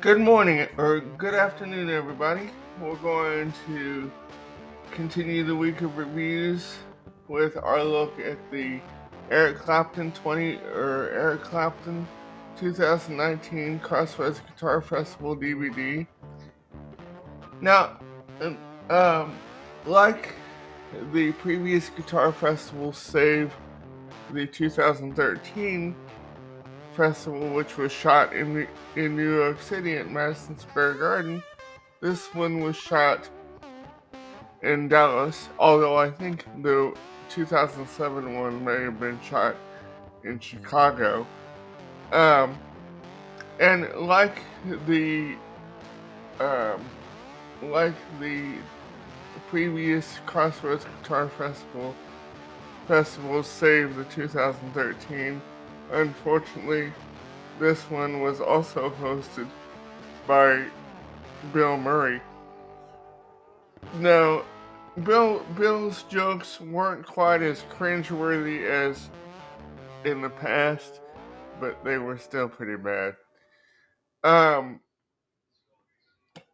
Good morning or good afternoon, everybody. We're going to continue the week of reviews with our look at the Eric Clapton 2019 Crossroads Guitar Festival DVD. Now, um, um, like the previous guitar festival, save the 2013 festival, which was shot in New York City at Madison Square Garden. This one was shot in Dallas, although I think the 2007 one may have been shot in Chicago. Um, and the um, like the previous Crossroads Guitar festivals, save the 2013. Unfortunately, this one was also hosted by Bill Murray. Now, Bill's jokes weren't quite as cringeworthy as in the past, but they were still pretty bad. Um,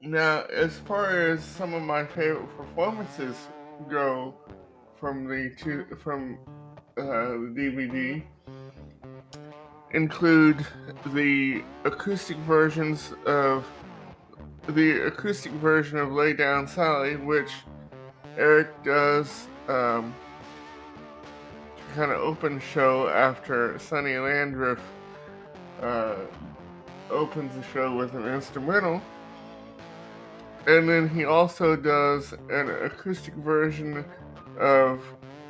Now, as far as some of my favorite performances go from the DVD, include the acoustic versions of the acoustic version of "Lay Down Sally," which Eric does kind of open show after Sonny Landreth uh, opens the show with an instrumental. And then he also does an acoustic version of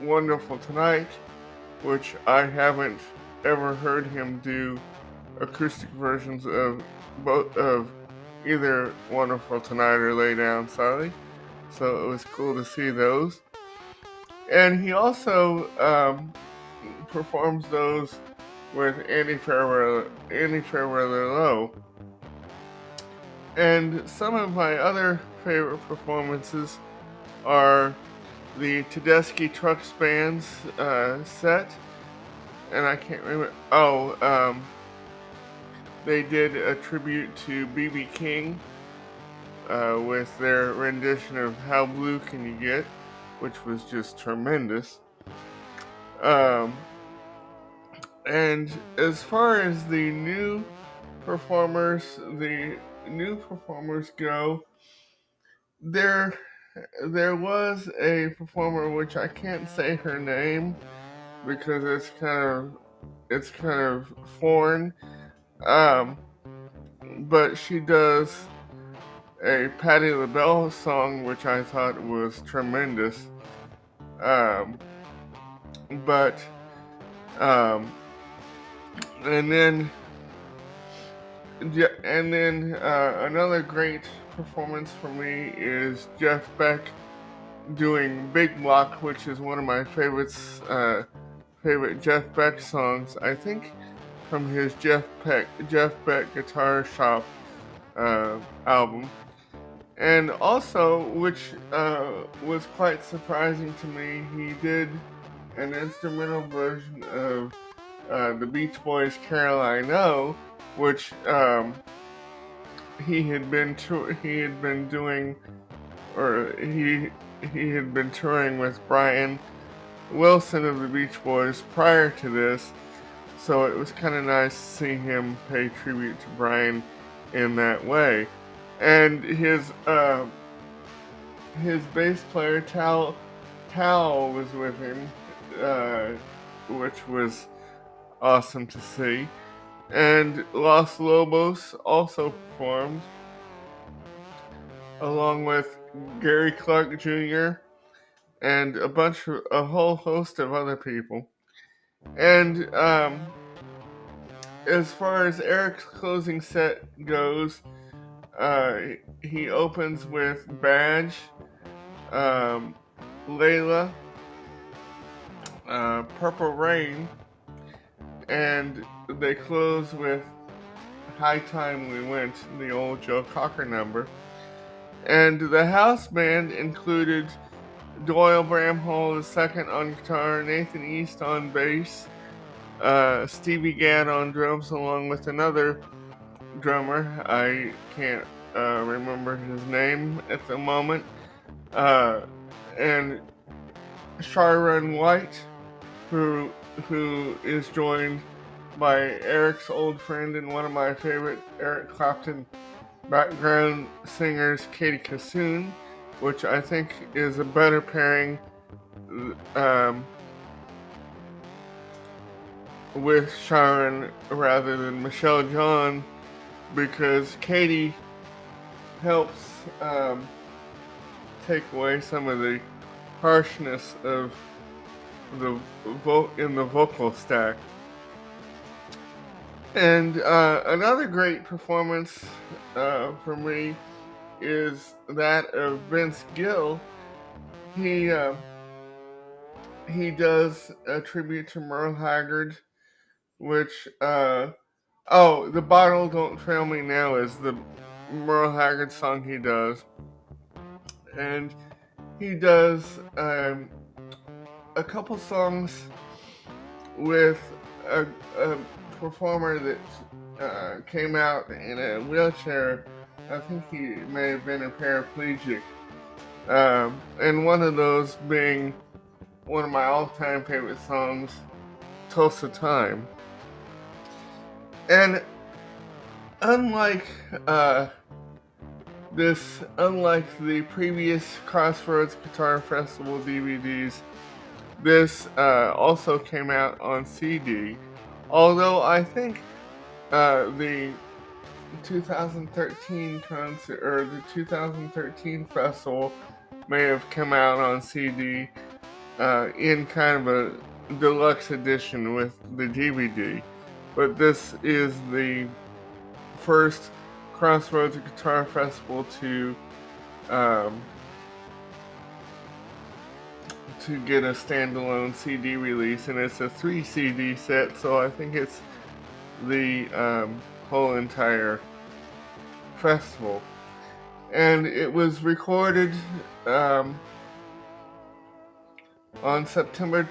Wonderful Tonight, which I haven't ever heard him do acoustic versions of both of either Wonderful Tonight or Lay Down Sally. So it was cool to see those. And he also performs those with Andy Fairweather Low. And some of my other favorite performances are the Tedeschi Trucks Band's set, and I can't remember. They did a tribute to B.B. King with their rendition of "How Blue Can You Get," which was just tremendous. Um, and as far as the new performers go, there there was a performer which I can't say her name because it's kind of foreign. Um, but she does a Patti LaBelle song which I thought was tremendous. Um, but um, and then another great performance for me is Jeff Beck doing Big Block, which is one of my favorite Jeff Beck songs. I think from his Jeff Beck Guitar Shop album, and also which was quite surprising to me, he did an instrumental version of the Beach Boys' "Caroline O," which he had been doing, or he had been touring with Brian Wilson of the Beach Boys prior to this, so it was kind of nice to see him pay tribute to Brian in that way. And his bass player Tal was with him, uh, which was awesome to see. And Los Lobos also performed, along with Gary Clark Jr. and a whole host of other people. And as far as Eric's closing set goes, uh, he opens with Badge, um, Layla, Purple Rain, and they close with High Time We Went, the old Joe Cocker number. And the house band included Doyle Bramhall II on guitar, Nathan East on bass, Stevie Gadd on drums, along with another drummer. I can't remember his name at the moment. Uh, and Sharon White, who is joined by Eric's old friend and one of my favorite Eric Clapton background singers, Katie Kassoon, which I think is a better pairing um, with Sharon rather than Michelle John, because Katie helps take away some of the harshness of in the vocal stack. And another great performance for me is that of Vince Gill. He he does a tribute to Merle Haggard, which the Bottle Don't Fail Me Now is the Merle Haggard song he does, and he does a couple songs with a performer that came out in a wheelchair. I think he may have been a paraplegic. And one of those being one of my all-time favorite songs, Tulsa Time. And unlike unlike the previous Crossroads Guitar Festival DVDs, this also came out on CD. Although I think the 2013 concert or the 2013 festival may have come out on CD in kind of a deluxe edition with the DVD. But this is the first Crossroads Guitar Festival um, to get a standalone CD release, and it's a 3 CD set, so I think it's the whole entire festival. And it was recorded on September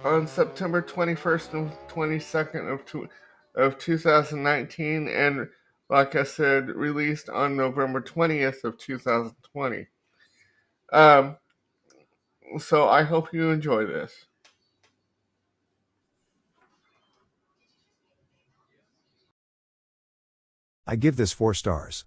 21st and 22nd of 2019, and like I said, released on November 20th of 2020. So I hope you enjoy this. I give this 4 stars.